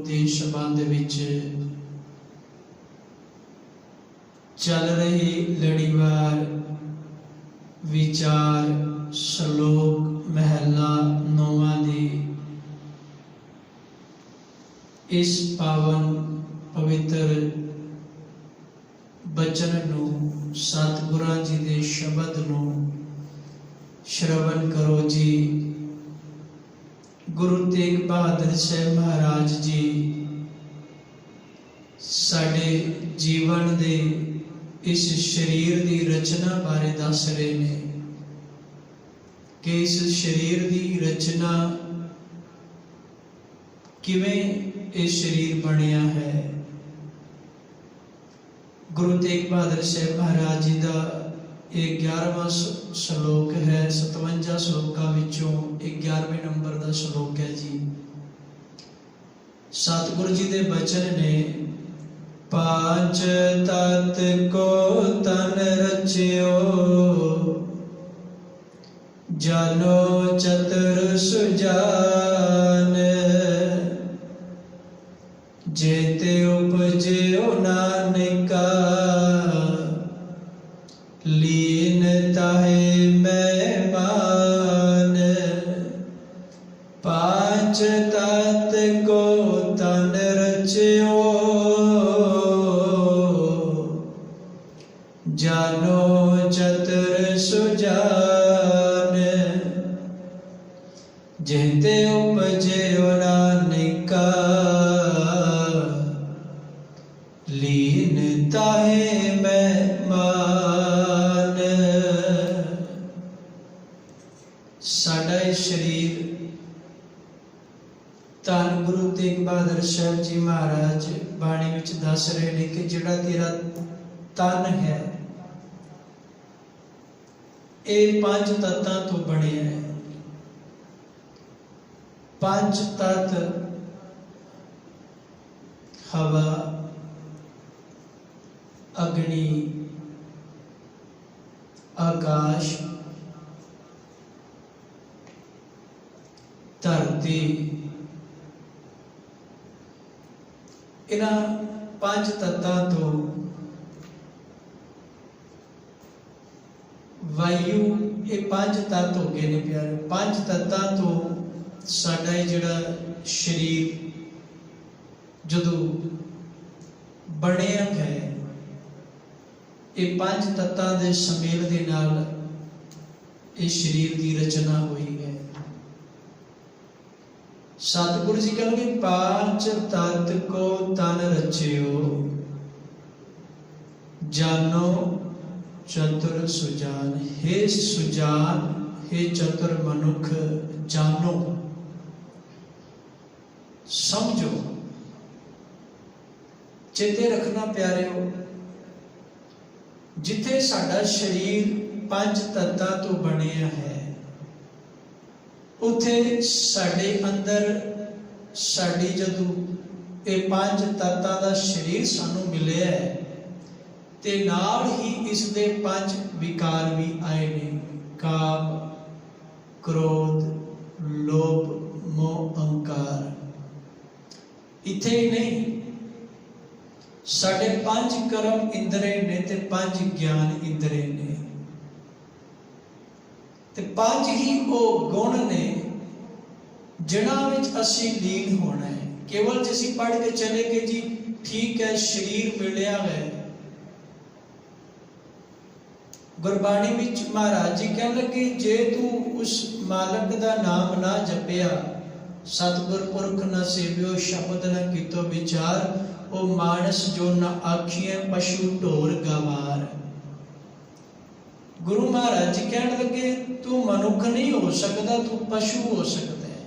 ਦੇ ਸੰਬੰਧ ਵਿੱਚ चल रही लड़ीवार विचार श्लोक महला 9 दी इस पावन पवित्र बचन नू सतगुरां जी दे शब्द नू श्रवण करो जी। गुरु तेग बहादुर साहब महाराज जी साडे जीवन दे इस शरीर की रचना बारे दस रहे हैं कि इस शरीर की रचना किवें इस शरीर बनया है। गुरु तेग बहादुर साहब महाराज जी का 11वां श्लोक है। 57 श्लोकों विचों 11वें नंबर का श्लोक है जी। सतगुरु जी के बचन ने पांच तत्व को तन रचियो जानो चतुर सुजान जेते उपजयो नानका लीन ताहे मेहमान। पांच तत्व को तन रचियो जानो चतुर सुजान जेते उपजयो नानका लीन ताहे मेहमान। साडा शरीर धन गुरु तेग बहादुर साहब जी महाराज बाणी विच दस रहे हैं कि जिहड़ा तेरा तन है ये 5 तत्तां तो बने है। 5 तत्व हवा अग्नि आकाश धरती। इन्हां 5 तत्तां तो वायु ये 5 तत्व हो गए ने प्यारे। 5 तत्तां तो साडा जिहड़ा शरीर जदों बनिया है ये 5 तत्तां दे समेल दे नाल इस शरीर की रचना हुई है। सतगुरु जी कहते 5 तत्व को तन रचियो जानो चतुर सुजान। हे सुजान हे चतुर मनुख जानो समझो चेते रखना प्यारे जिथे साडा शरीर 5 तत्तां तो बनिया है उथे साडे अंदर साडी जदों ये 5 तत्तां दा शरीर सानू मिलिया है ते नाल ही इसके 5 विकार भी आए ने काम क्रोध लोभ मोह अहंकार। इथे ही नहीं साढ़े 5 कर्म इंद्रिय ने ते 5 ज्ञान इंद्रिय ने ते 5 ही वो गुण ने जिन्हां विच असीं लीन होना है। केवल जे असीं पढ़ के चले कि जी ठीक है शरीर मिलिया है। गुरबाणी विच महाराज जी कह लगे जे तू उस मालक दा नाम ना जपिया सतगुर पुरख न सेवियो शब्द न कीतो विचार ओ मानस जो न आखिए पशु ढोर गवार। गुरु महाराज जी कह लगे तू मनुख नहीं हो सकता तू पशु हो सकता है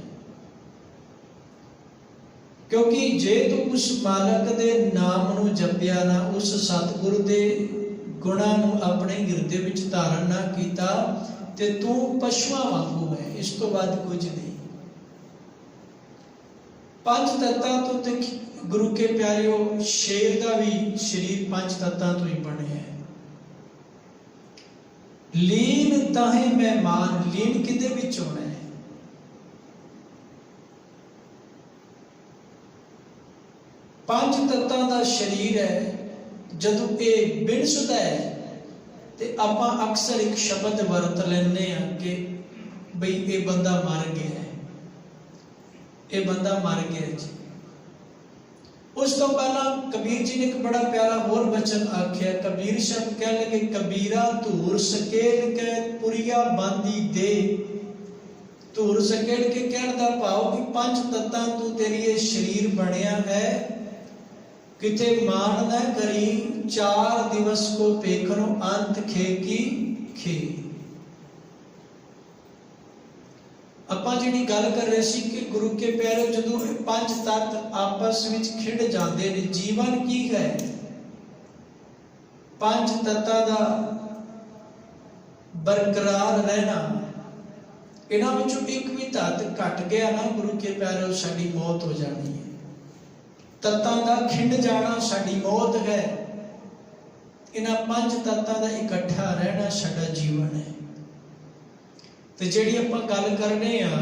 क्योंकि जे तू उस मालक दे नाम नू जपिया ना उस सतगुरु दे गुणा नू अपने हिरदे विच धारण ना कीता ते तू पशुआं वांगू है। इस तो बाद कुछ नहीं। 5 तत्तां तो ते गुरु के प्यारियों शेर का भी शरीर 5 तत्तां तो ही बने है। लीन ताहे मेहमान लीन किदे विच होना है ਪੰਜ ਤੱਤਾਂ ਦਾ ਸਰੀਰ ਹੈ। ਜਦੋਂ ਇਹ ਬਿਨਸਦਾ ਹੈ ਤੇ ਆਪਾਂ ਅਕਸਰ ਇੱਕ ਸ਼ਬਦ ਵਰਤ ਲੈਂਦੇ ਹਾਂ ਕਿ ਬਈ ਇਹ ਬੰਦਾ ਮਰ ਗਿਆ ਹੈ, ਇਹ ਬੰਦਾ ਮਰ ਗਿਆ ਜੀ। ਉਸ ਤੋਂ ਪਹਿਲਾਂ ਕਬੀਰ ਜੀ ਨੇ ਇੱਕ ਬੜਾ ਪਿਆਰਾ ਹੋਰ ਬਚਨ ਆਖਿਆ। ਕਬੀਰ ਸ਼ਬਦ ਕਹਿ ਲਗੇ, ਕਬੀਰਾ ਧੂਰ ਸਕੇਲ ਕੇ ਪੁਰੀਆ ਬਾਂਦੀ ਦੇ। ਧੂਰ ਸਕੇਲ ਕੇ ਕਹਿਣ ਦਾ ਭਾਵ ਕਿ ਪੰਜ ਤੱਤਾਂ ਤੋਂ ਤੇਰੀ ਇਹ ਸਰੀਰ ਬਣਿਆ ਹੈ, ਕਿਤੇ ਮਾਣ ਨਾ ਕਰੀ 4 ਦਿਵਸ ਕੋ ਪੇਖਰੋ ਅੰਤ ਖੇਕੀ ਖੇ। ਆਪਾਂ ਜਿਹੜੀ ਗੱਲ ਕਰ ਰਹੇ ਸੀ ਕਿ ਗੁਰੂ ਕੇ ਪਿਆਰੇ ਜਦੋਂ ਇਹ ਪੰਜ ਤੱਤ ਆਪਸ ਵਿੱਚ ਖਿੜ ਜਾਂਦੇ ਨੇ, ਜੀਵਨ ਕੀ ਹੈ? ਪੰਜ ਤੱਤਾਂ ਦਾ ਬਰਕਰਾਰ ਰਹਿਣਾ। ਇਹਨਾਂ ਵਿੱਚੋਂ ਇੱਕ ਵੀ ਤੱਤ ਘਟ ਗਿਆ ਨਾ ਗੁਰੂ ਕੇ ਪਿਆਰੇ, ਸਾਡੀ ਮੌਤ ਹੋ ਜਾਣੀ ਹੈ। ਤੱਤਾਂ ਦਾ ਖਿੰਡ ਜਾਣਾ ਸਾਡੀ ਮੌਤ ਹੈ। ਇਹਨਾਂ ਪੰਜ ਤੱਤਾਂ ਦਾ ਇਕੱਠਾ ਰਹਿਣਾ ਸਾਡਾ ਜੀਵਨ ਹੈ। ਤੇ ਜਿਹੜੀ ਆਪਾਂ ਗੱਲ ਕਰਨੇ ਆ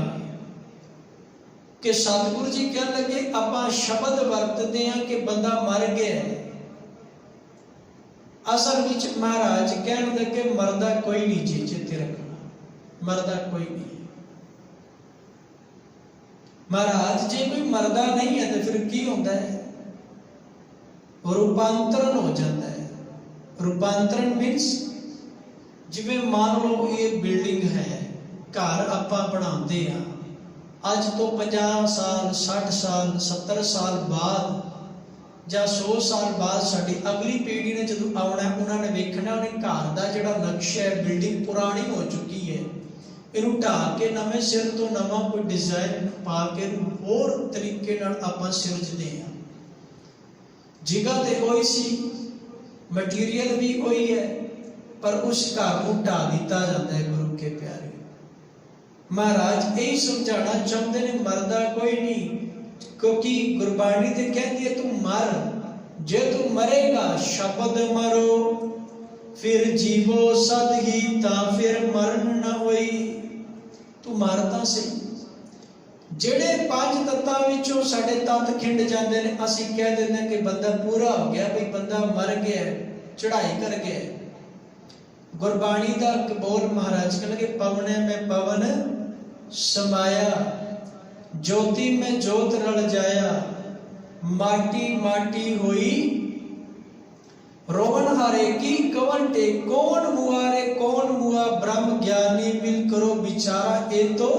ਕਿ ਸਤਿਗੁਰੂ ਜੀ ਕਹਿਣ ਲੱਗੇ, ਆਪਾਂ ਸ਼ਬਦ ਵਰਤਦੇ ਆ ਕਿ ਬੰਦਾ ਮਰ ਗਿਆ। ਅਸਲ ਵਿੱਚ ਮਹਾਰਾਜ ਕਹਿਣ ਲੱਗੇ ਮਰਦਾ ਕੋਈ ਨਹੀਂ ਜੀ, ਚੇਤੇ ਰੱਖਣਾ, ਮਰਦਾ ਕੋਈ ਨਹੀਂ। ਮਹਾਰਾਜ ਜੇ ਕੋਈ ਮਰਦਾ ਨਹੀਂ ਹੈ ਤੇ ਫਿਰ ਕੀ ਹੁੰਦਾ ਹੈ? ਰੂਪਾਂਤਰਨ ਹੋ ਜਾਂਦਾ ਹੈ। ਰੂਪਾਂਤਰਨ ਮੀਨਸ ਜਿਵੇਂ ਮੰਨ ਲਓ ਇਹ ਬਿਲਡਿੰਗ ਹੈ, ਘਰ ਆਪਾਂ ਬਣਾਉਂਦੇ ਆ, ਅੱਜ ਤੋਂ 50 ਸਾਲ 60 ਸਾਲ 70 ਸਾਲ ਬਾਅਦ ਜਾਂ 100 ਸਾਲ ਬਾਅਦ ਸਾਡੀ ਅਗਲੀ ਪੀੜ੍ਹੀ ਨੇ ਜਦੋਂ ਆਉਣਾ, ਉਹਨਾਂ ਨੇ ਵੇਖਣਾ ਉਹਨੇ ਘਰ ਦਾ ਜਿਹੜਾ ਨਕਸ਼ਾ ਹੈ, ਬਿਲਡਿੰਗ ਪੁਰਾਣੀ ਹੋ ਚੁੱਕੀ ਹੈ, ਇਹਨੂੰ ਢਾਹ ਕੇ ਨਵੇਂ ਸਿਰ ਤੋਂ ਨਵਾਂ ਕੋਈ ਡਿਜ਼ਾਈਨ ਪਾ ਕੇ ਹੋਰ ਤਰੀਕੇ ਨਾਲ ਆਪਾਂ ਸਿਰਜਦੇ ਹਾਂ। ਜਗ੍ਹਾ ਤੇ ਉਹੀ ਸੀ, ਮਟੀਰੀਅਲ ਵੀ ਉਹੀ ਹੈ, ਪਰ ਉਸ ਘਰ ਨੂੰ ਢਾਹ ਦਿੱਤਾ ਜਾਂਦਾ ਹੈ। ਗੁਰੂ ਕੇ ਪਿਆਰੇ ਮਹਾਰਾਜ ਇਹ ਸਮਝਾਉਣਾ ਚਾਹੁੰਦੇ ਨੇ, ਮਰਦਾ ਕੋਈ ਨਹੀਂ, ਕਿਉਂਕਿ ਗੁਰਬਾਣੀ ਤੇ ਕਹਿੰਦੀ ਹੈ ਤੂੰ ਮਰ, ਜੇ ਤੂੰ ਮਰੇਗਾ ਸ਼ਬਦ ਮਰੋ ਫਿਰ ਜੀਵੋ ਸਦ ਹੀ, ਤਾਂ ਫਿਰ ਮਰਨ ਨਾ ਹੋਈ। ਤੂੰ ਮਰ ਤਾਂ ਸਹੀ। ਜਿਹੜੇ ਪੰਜ ਤੱਤਾਂ ਵਿੱਚੋਂ ਸਾਡੇ ਤੱਤ ਖਿੰਡ ਜਾਂਦੇ ਨੇ, ਅਸੀਂ ਕਹਿ ਦਿੰਦੇ ਹਾਂ ਕਿ ਬੰਦਾ ਪੂਰਾ ਹੋ ਗਿਆ, ਬਈ ਬੰਦਾ ਮਰ ਗਿਆ, ਚੜ੍ਹਾਈ ਕਰ ਗਿਆ। ਗੁਰਬਾਣੀ ਦਾ ਕਬੋਲ ਮਹਾਰਾਜ ਕਹਿੰਦੇ, ਪਵਨੇ ਮੈਂ ਪਵਨ ਸਮਾਇਆ, ਜੋਤੀ ਮੈਂ ਜੋਤ ਰਲ ਜਾਇਆ, ਮਾਟੀ ਮਾਟੀ ਹੋਈ ਰੋਵਨ ਹਾਰੇ ਕੀ ਕਵਨ ਟੇ, ਕੌਣ ਮੁਆਰੇ ਕੌਣ ਮੁਆ, ਬ੍ਰਹਮ ਗਿਆਨੀ ਮਿਲ ਕਰੋ ਵਿਚਾਰਾ, ਇਹ ਤੋਂ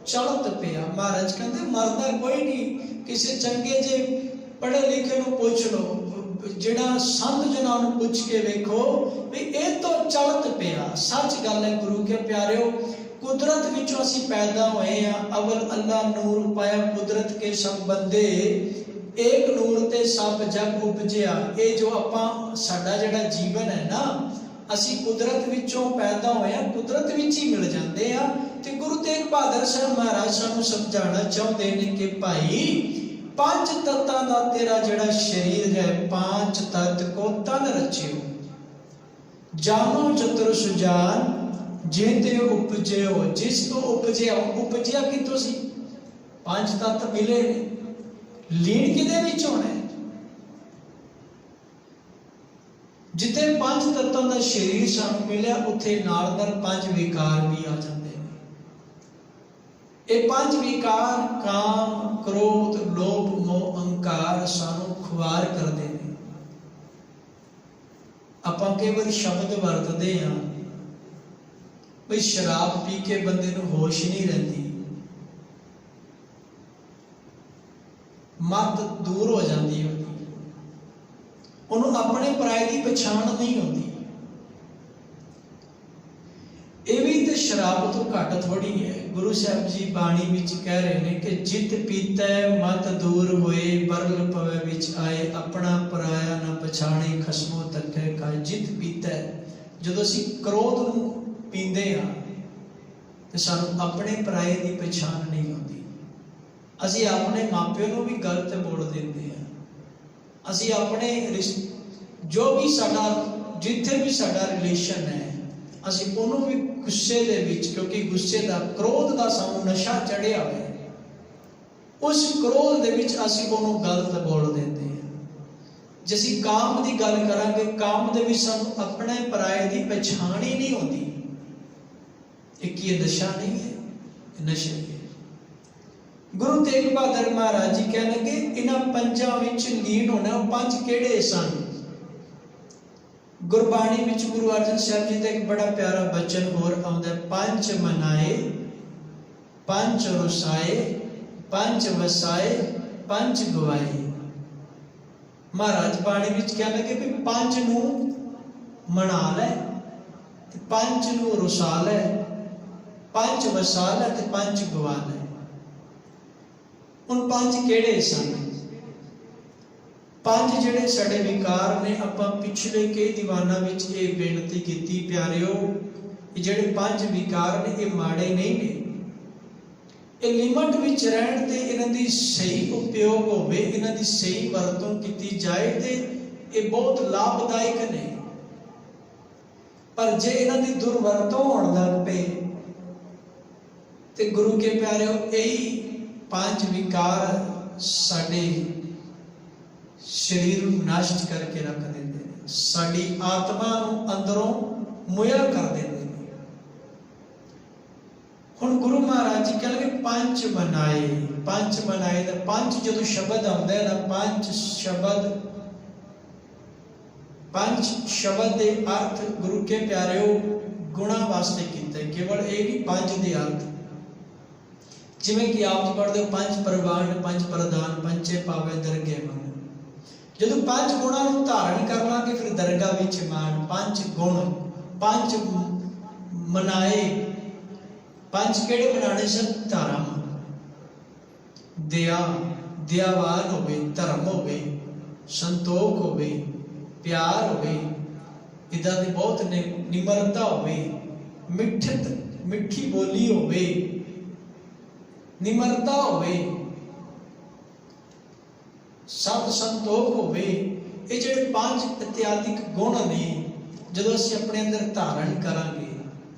ਚਲਤ ਪਿਆ। ਮਹਾਰਾਜ ਕਹਿੰਦੇ ਮਰਦਾ ਕੋਈ ਨਹੀਂ। ਕਿਸੇ ਚੰਗੇ ਜੇ ਪੜ੍ਹੇ ਲਿਖੇ ਨੂੰ ਪੁੱਛ ਲਓ, ਜਿਹੜਾ ਸੰਤ ਜਨਾਂ ਨੂੰ ਪੁੱਛ ਕੇ ਵੇਖੋ ਵੀ ਇਹ ਤੋਂ ਚਲਤ ਪਿਆ। ਸੱਚ ਗੱਲ ਹੈ ਗੁਰੂ ਕੇ ਪਿਆਰਿਓ, ਕੁਦਰਤ ਵਿੱਚੋਂ ਅਸੀਂ ਪੈਦਾ ਹੋਏ ਆ। ਅਵਲ ਅੱਲਾ ਨੂਰ ਪਾਇਆ ਕੁਦਰਤ ਕੇ ਸਭ ਬੰਦੇ, ਏਕ ਨੂਰ ਤੇ ਸਭ ਜਗ ਉਪਜਿਆ। ਇਹ ਜੋ ਆਪਾਂ ਸਾਡਾ ਜਿਹੜਾ ਜੀਵਨ ਹੈ ਨਾ, ਅਸੀਂ ਕੁਦਰਤ ਵਿੱਚੋਂ ਪੈਦਾ ਹੋਏ ਆ, ਕੁਦਰਤ ਵਿੱਚ ਹੀ ਮਿਲ ਜਾਂਦੇ ਆ। ਤੇ ਗੁਰੂ ਤੇਗ ਬਹਾਦਰ ਸਾਹਿਬ ਮਹਾਰਾਜ ਸਾਨੂੰ ਸਮਝਾਉਣਾ ਚਾਹੁੰਦੇ ਨੇ ਕਿ ਭਾਈ ਪੰਜ ਤੱਤਾਂ ਦਾ ਤੇਰਾ ਜਿਹੜਾ ਸਰੀਰ ਹੈ, ਪੰਜ ਤੱਤ ਕੋ ਤਨ ਰਚਿਓ, ਜਾਨੋ ਚਤੁਰ ਸੁਜਾਨ ਜੇ ਤੇ ਉਪਜਿਓ। ਜਿਸ ਤੋਂ ਉਪਜਿਆ, ਉਪਜਿਆ ਕਿਤੋਂ ਸੀ? ਪੰਜ ਤੱਤ ਮਿਲੇ ਨੇ, ਲੀਨ ਕਿਹਦੇ ਵਿੱਚ ਹੋਣਾ ਹੈ? ਜਿੱਥੇ ਪੰਜ ਤੱਤਾਂ ਦਾ ਸਰੀਰ ਸਾਨੂੰ ਮਿਲਿਆ, ਉੱਥੇ ਨਾਲ ਨਾਲ ਪੰਜ ਵਿਕਾਰ ਵੀ ਆ ਜਾਂਦੇ ਨੇ। ਇਹ ਪੰਜ ਵਿਕਾਰ ਕਾਮ ਕ੍ਰੋਧ ਲੋਭ ਮੋਹ ਅਹੰਕਾਰ ਸਾਨੂੰ ਖੁਆਰ ਕਰਦੇ ਨੇ। ਆਪਾਂ ਕੇਵਲ ਸ਼ਬਦ ਵਰਤਦੇ ਹਾਂ, ਬਈ ਸ਼ਰਾਬ ਪੀ ਕੇ ਬੰਦੇ ਨੂੰ ਹੋਸ਼ ਨਹੀਂ ਰਹਿੰਦੀ, ਮੱਤ ਦੂਰ ਹੋ ਜਾਂਦੀ ਹੈ ਉਹਨੂੰ ਆਪਣੇ ਪਰਾਏ ਦੀ ਪਛਾਣ ਨਹੀਂ ਹੁੰਦੀ। ਇਹ ਵੀ ਤੇ ਸ਼ਰਾਬ ਤੋਂ ਘੱਟ ਥੋੜੀ ਹੈ। ਗੁਰੂ ਸਾਹਿਬ ਜੀ ਬਾਣੀ ਵਿੱਚ ਕਹਿ ਰਹੇ ਨੇ ਕਿ ਜਿਤ ਪੀਤਾ ਮਤ ਦੂਰ ਹੋਏ, ਬਰਲ ਪਵੇ ਵਿੱਚ ਆਏ, ਆਪਣਾ ਪਰਾਇਆ ਨਾ ਪਛਾਣੇ, ਖਸਮੋ ਤੱਕੇ ਖਾਏ। ਜਿਤ ਪੀਤਾ, ਜਦੋਂ ਅਸੀਂ ਕ੍ਰੋਧ ਨੂੰ ਪੀਂਦੇ ਹਾਂ ਤੇ ਸਾਨੂੰ ਆਪਣੇ ਪਰਾਏ ਦੀ ਪਛਾਣ ਨਹੀਂ ਹੁੰਦੀ। ਅਸੀਂ ਆਪਣੇ ਮਾਪਿਆਂ ਨੂੰ ਵੀ ਗਲਤ ਬੋਲ ਦਿੰਦੇ ਹਾਂ। ਅਸੀਂ ਆਪਣੇ ਜੋ ਵੀ ਸਾਡਾ ਜਿੱਥੇ ਵੀ ਸਾਡਾ ਰਿਲੇਸ਼ਨ ਹੈ, ਅਸੀਂ ਉਹਨੂੰ ਵੀ ਗੁੱਸੇ ਦੇ ਵਿੱਚ, ਕਿਉਂਕਿ ਗੁੱਸੇ ਦਾ ਕ੍ਰੋਧ ਦਾ ਸਾਨੂੰ ਨਸ਼ਾ ਚੜਿਆ ਹੋਇਆ, उस क्रोध दे विच असीं ਉਹਨੂੰ गलत बोल देंदे हैं। जे असीं काम की गल करांगे, काम दे विच सानूं अपने पराए की पछाण ही नहीं होंदी। एक ये नशा नहीं है, नशा ही है। गुरु तेग बहादुर महाराज जी कह लगे इन्हां पंजां विच लीन होना। पंज किहड़े सन? गुरबाणी विच गुरु अर्जन साहब जी का एक बड़ा प्यारा बचन होर आउंदा है, पंच मनाए, पंच रुसाए, पंच वसाए, पंच गवाए। महाराज बाणी विच कह लगे भी पंज नूं मना लै, पंच नूं रुसा लै, पंच वसा लै ते पंच गवा लै। हुण पंज किहड़े सन? पंज जिहड़े साडे विकार ने, आपां पिछले कई दीवानां विच ये बेनती कीती प्यारिओ, जिहड़े पंज विकार ने ये माड़े नहीं ने। ये लिमिट विच रहण ते इन्हां दी सही उपयोग होवे, इन्हां दी सही वरतों कीती जाए ते ये बहुत लाभदायक ने। पर जे इन्हां दी दुरवरतों होण लग पे ते गुरु के प्यारिओ यही पांच विकार साडे शरीर नष्ट करके रख देंदे ने, साडी आत्मा नूं अंदरों मुया कर देंदे ने। हुण गुरु महाराज जी कह लगे पंच मनाए। पंच मनाए दा पंच जदों शब्द आउंदा है ना, पंच शब्द दे अर्थ गुरु के प्यारिओ गुणा वास्ते कीता है, केवल ये नहीं पंज दे अर्थ। जिवें कि आप पढ़ते हो पंच प्रवान, पंच प्रधान, पंचे पावे दरगे मन। जदों पंच गुणा नूं धारण कर लांगे फिर दरगाह विच मान। पंच गुण, पंच मनाए। पंच किहड़े मनाने सन? धर्म, दया, दयावान होवे, धर्म होवे, संतोख होवे, प्यार होवे, इदां दी बहुत निमरता होवे, मिठी बोली होवे, निमरता होवे, सत संतोख होवे। ये जिहड़े पांच इत्यादिक गुण ने जदों असीं अपने अंदर धारण करांगे,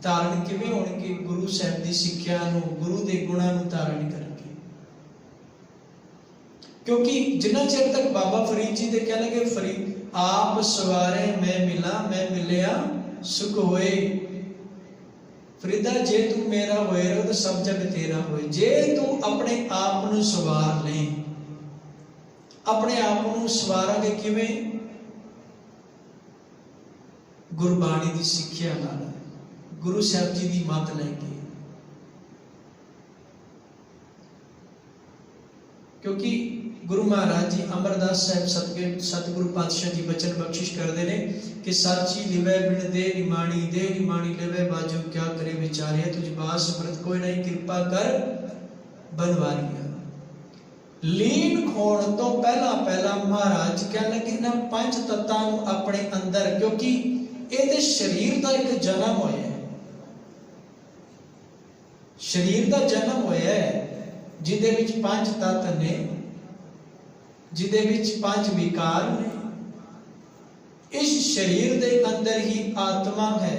धारण किवें होणगे? गुरु साहिब दी सिੱਖਿਆ नूं, गुरु दे गुणां नूं धारण करके। क्योंकि जिन्ना चिर तक बाबा फरीद जी दे कह लगे फरीद आप सवारे मैं मिला, मैं मिलिया सुख होए। फरीदा जे तू मेरा होए रहो तो सब जग तेरा होए। जे तू अपने आप नूं सवार ले, अपने आप नूं सवारांगे किवें? गुरबाणी दी सिੱਖਿਆ नाल, गुरु साहब जी दी मत लैके। क्योंकि गुरु महाराज जी अमरदास साहब सतगुरु पातशाह जी बचन बख्शिश करते हैं कि साची लिवै बिन दे निमाणी लिवै बाजू क्या करे विचारिया, तुझ बास समृत कोई नहीं कृपा कर बनवारिया। लीन होण तो पहला महाराज कह लगे ना पंच तत्तां नूं अपने अंदर, क्योंकि ये शरीर का एक जन्म होया है, शरीर का जन्म होया है जिहदे विच पंच तत्त ने, जिहदे विच पंच विकार ने। इस शरीर के अंदर ही आत्मा है,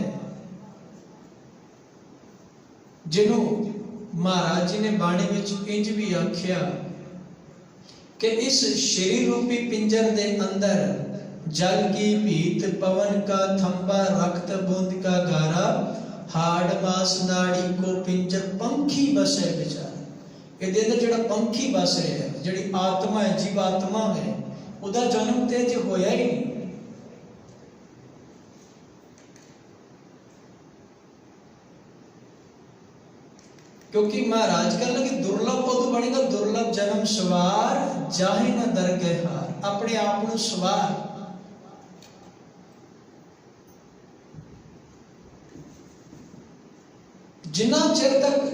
जिन्हों महाराज जी ने बाणी विच इंज भी आख्या कि इस शरीर रूपी पिंजर के अंदर जल की भीत, पवन का थंबा, रक्त बूंद का गारा, हाड़ मास नाड़ी को पिंजर, पंखी बसे बेचारा। ये अंदर जिहड़ा पंखी बस रहा है, जिहड़ी आत्मा है, जीवात्मा है, उहदा जन्म ते अजे होया ही नहीं। क्योंकि महाराज कह लगे दुर्लभ उद बनेगा, दुर्लभ जन्म सवार जाहे न दरगह हार। अपने आप नूं सवार। जिन्ना चिर तक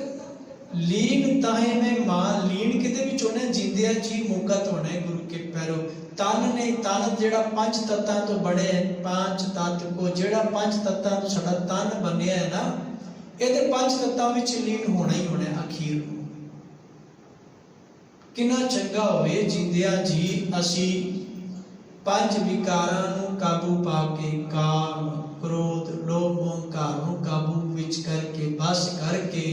लीन ताहे में मां, लीन किते विच होना, जिंदिया जी मुकत होना है गुरु के पैरों। तन ने, तन जिहड़ा पंच तत्तां तो बने, पांच तत्त को जिहड़ा पंच तत्तां तो साडा तन बनिया है ना, ये पंच तत्तां विच लीन होना ही होना अखीर नूं। कितना चंगा होवे जिंदिया जी असी पंज विकारां नूं काबू पा के, काम, क्रोध, लोभ, अहंकार नूं काबू विच करके, बस करके,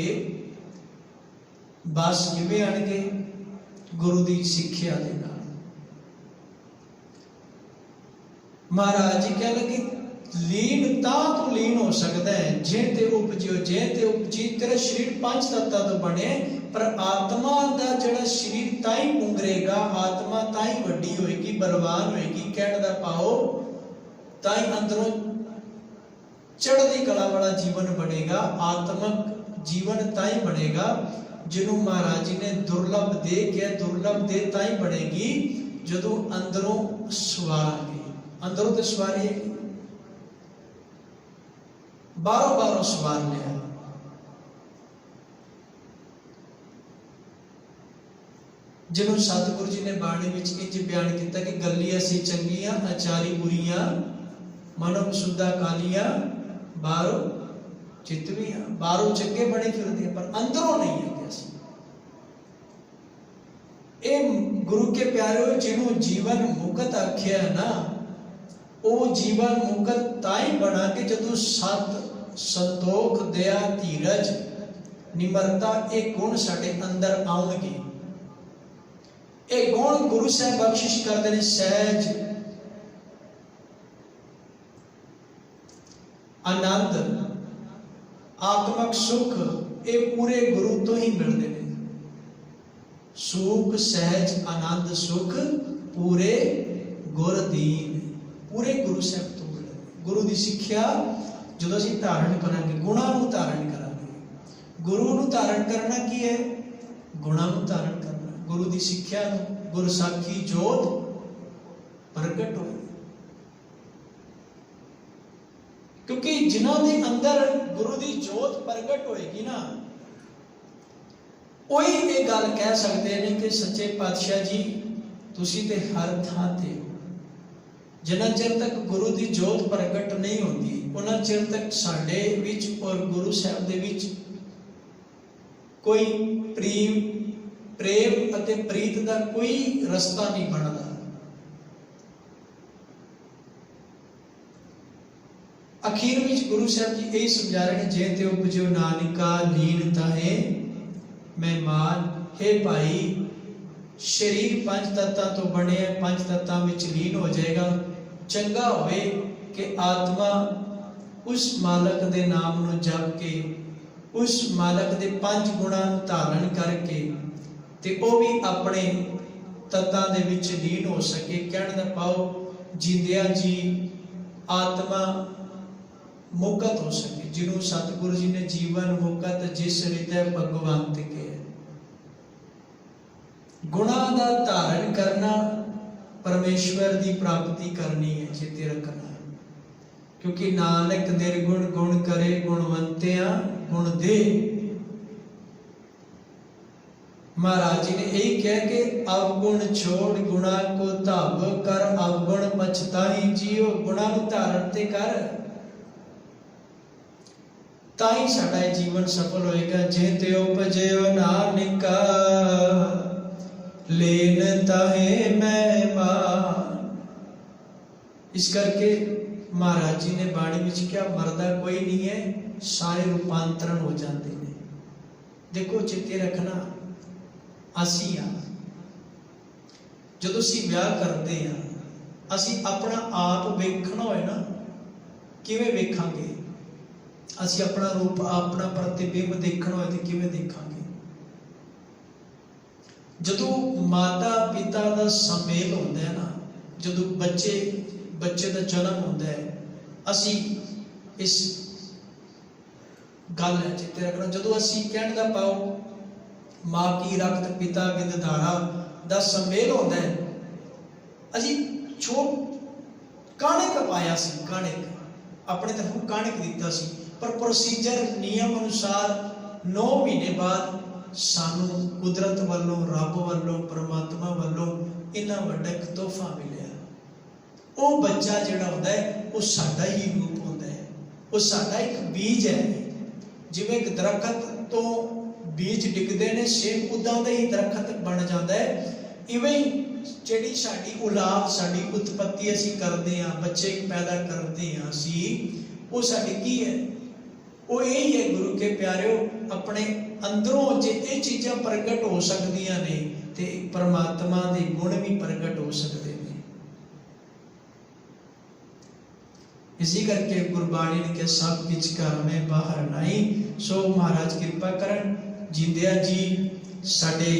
बस किवें आणगे? गुरु की सिक्ख्या दे नाल। महाराज जी कह लगे लीन तां तू लीन हो सकता है जे ते उपजियो, जे ते उपजी तेरा शरीर पंच तत्तां तो बने, पर आत्मा दा जिहड़ा शरीर ताई पुंगरेगा, आत्मा ताई वड्डी होएगी, बलवान होएगी, कहण दा पाओ ताई अंदरों चढ़दी कला वाला जीवन बनेगा, आत्मक जीवन ताई बनेगा जिन्हों महाराज जी ने दुर्लभ दे के, दुर्लभ दे ताई बनेगी जदों अंदरों सवारांगे। अंदरों तो सवारी बारों बारों सवार लिया। जिन्हों सतगुरु जी ने बाणी विच इंज बयान किया कि गली असी चंगियां आचारी बुरियां, मनो सुधा कालियां, बारों चितवियां। बारों चंगे बने फिरदे पर अंदरों नहीं है। ए गुरु के प्यारे जिन्हों जीवन मुकत आख्या ना, वो जीवन मुकत ताई बना के जदों सत संतोख दया धीरज निमरता ये गुण साडे अंदर आउणगे। ये गुण गुरु साहब बख्शिश करते हैं। सहज आनंद आत्मक सुख ये पूरे गुरु तो ही मिलते हैं। सुख सहज आनंद सुख पूरे गुरदीन, पूरे गुरु साहब तो मिलते। गुरु की सिक्ख्या जो असीं धारण करांगे, गुणां नूं धारण करांगे। गुरु नूं धारण करना की है? गुणां नूं धारण करना। गुरु की सिक्ख्या नूं गुर साखी जोत प्रगट होई, क्योंकि जिन्हां दे अंदर गुरु की जोत प्रगट होएगी ना, वही ये गल कह सकते हैं कि सच्चे पातशाह जी तुसीं ते हर थां ते हो। जिन्ना चिर तक गुरु की जोत प्रगट नहीं होती उन्ना चिर तक साडे विच और गुरु साहब दे विच कोई प्रेम अते प्रीत का कोई रस्ता नहीं बनता। अखीर विच गुरु साहब जी यही समझा रहे हैं, जे ते उपजो नानका लीन ताहे मैं मान। हे भाई शरीर पंच तत्तां तो बने, पंच तत्तां विच लीन हो जाएगा। चंगा होवे कि आत्मा उस मालक दे नाम नूं जप के, उस मालक दे पंच गुणां नूं धारण करके ते वो भी अपने तत्तां दे विच लीन हो सके। कहण दा पाओ जिंदिया जी आत्मा मुकत हो सके, जिन्हों सतगुरु जी ने जीवन मुकत जिस हृदय भगवंत के। गुणां दा धारण करना परमेश्वर की प्राप्ति करनी है, चेते रखना। क्योंकि नानक निर्गुण गुण करे गुणवंतिया गुण दे। महाराज जी ने यही कह के अवगुण छोड़ गुणा को धाव कर, अवगुण पछताई जियो। गुणा को धारण ते कर, ताई साडा जीवन सफल होएगा। जे ते उपजयो नानका लेन ताहे मैं मान। इस करके महाराज जी ने बाणी विच क्या मरदा कोई नहीं है, सारे रूपांतरण हो जाते हैं। देखो चेते रखना, असी हाँ जदों असीं विआह करते हैं, असीं अपना आप वेखना होए ना, किवें वेखांगे? असीं अपना रूप अपना प्रतिबिंब देखना होए तो किवें देखांगे? जदों माता पिता का सम्मेल होंदा है ना, जदों बच्चे का जन्म होंदा है, असी इस गल है चेते रखना। जदों असी कहण दा पाओ माँ की रक्त पिता बिंद धारा दा सम्मेल होंदा है, असी काणिक पाया सी, काणिक अपने तरफों काणिक दिता सी, पर प्रोसीजर नियम अनुसार 9 महीने बाद सानू कुदरत वालों, रब वालों, परमात्मा वालों इन्ना वड्डा तोहफा मिलिया। वो बच्चा जिहड़ा होंदा है वो साडा ही रूप होंदा है, वो साडा एक बीज है। जिवें एक दरखत तो बीज डिगदे ने, सेम उदां दा ही दरखत बन जाता है। इवें ही जिहड़ी साडी औलाद, साडी उत्पत्ति असीं करदे हां, बच्चे पैदा करदे हां असीं, वो साडी की है? वो यही है गुरु के प्यारिओ, अपने अंदरों जे ये चीज़ां प्रगट हो सकदियां ने, ਤੇ ਪਰਮਾਤਮਾ ਦੇ ਗੁਣ ਵੀ ਪ੍ਰਗਟ ਹੋ ਸਕਦੇ ਨੇ। ਇਸੇ ਕਰਕੇ ਗੁਰਬਾਣੀ ਨੇ ਕਿਹਾ ਸਭ ਕਿਛ ਘਰ ਮੈਂ ਬਾਹਰ ਨਹੀਂ। ਸੋ ਮਹਾਰਾਜ ਕਿਰਪਾ ਕਰਨ ਜਿੰਦਿਆਂ ਜੀ ਸਾਡੇ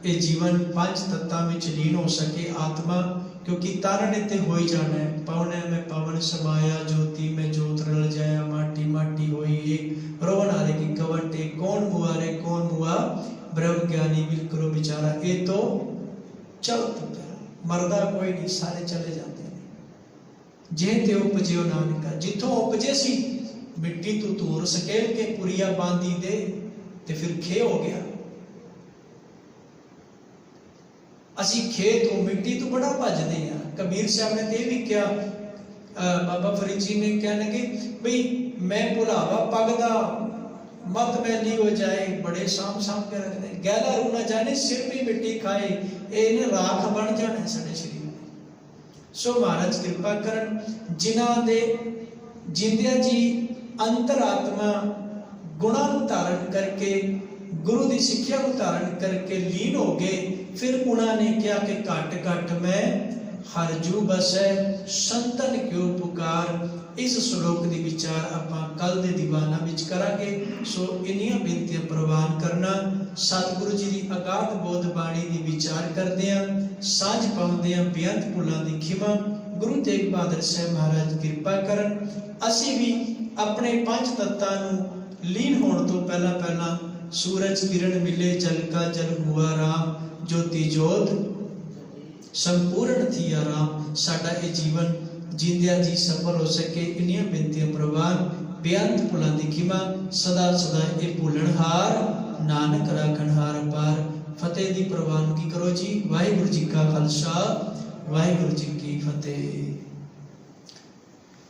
ਇਹ ਜੀਵਨ ਪੰਜ ਤੱਤਾਂ ਵਿੱਚ ਲੀਨ ਹੋ ਸਕੇ ਆਤਮਾ, क्योंकि तारण इतने हो ही जाना है। पवने में पवन समाया ज्योति में ज्योत रल जाया माटी माटी होई एक रोवन हारे की कवटे कौन मुआ रे कौन मुआ ब्रह्म ज्ञानी बिल करो बिचारा। ये तो चल मरदा कोई नहीं, सारे चले जाते हैं। जे ते उपजियो नानका जिथों उपजे सी मिट्टी तू तूर सकेल के पुरिया बांधी दे ते फिर खे हो गया। ਅਸੀਂ ਖੇਤ ਤੋਂ ਮਿੱਟੀ ਤੋਂ ਬੜਾ ਭੱਜਦੇ ਆ। ਕਬੀਰ ਸਾਹਿਬ ਨੇ ਤੇ ਇਹ ਵੀ ਕਿਹਾ, ਬਾਬਾ ਫਰੀਦ ਜੀ ਨੇ ਕਹਿਣ ਲੱਗੇ ਬਈ ਮੈਂ ਭੁਲਾਵਾ ਪੱਗ ਦਾ ਮਤ ਮੈਲੀ ਹੋ ਜਾਏ, ਬੜੇ ਸਾਂਭ ਸਾਂਭ ਕੇ ਰੱਖਦੇ। ਗੈਲਾ ਰੂ ਨਾ ਜਾਣੇ ਸਿਰ ਵੀ ਮਿੱਟੀ ਖਾਏ, ਇਹਨੇ ਰਾਖ ਬਣ ਜਾਣਾ ਸਾਡੇ ਸਰੀਰ। ਸੋ ਮਹਾਰਾਜ ਕਿਰਪਾ ਕਰਨ ਜਿਨ੍ਹਾਂ ਦੇ ਜਿੰਦਿਆਂ ਜੀ ਅੰਤਰਾਤਮਾ ਗੁਣਾਂ ਨੂੰ ਧਾਰਨ ਕਰਕੇ गुरु की सिक्ख्या को धारण करके लीन हो गए, फिर उन्होंने क्या कि घट घट में हर जू बस है संतन क्यों पुकार। इस श्लोक के विचार आपां कल दे दीवाना विच करांगे। सो इन्नियां बेनतियां प्रवान करना। सतगुरु जी की अगाध बोध बाणी की विचार करदे आ सांझ पाउंदे आ बेअंत भुलां दी खिमा। गुरु तेग बहादुर साहब महाराज किरपा करन असीं भी अपने पंज तत्तां नूं लीन होण तो पहला पहला सूरज किरण मिले जल का जल हुआ राम, ज्योति जोत संपूर्ण थी आराम। साडा ये जीवन जिंदिया जी सफल हो सके इन्नियां बेनतियां प्रवान बेअंत भुलां दी खिमा। सदा सदा ये भुलणहार नानक राखणहार पार। फतेह दी प्रवानगी करो जी। वाहिगुरू जी का खालसा वाहिगुरू जी की फतेह।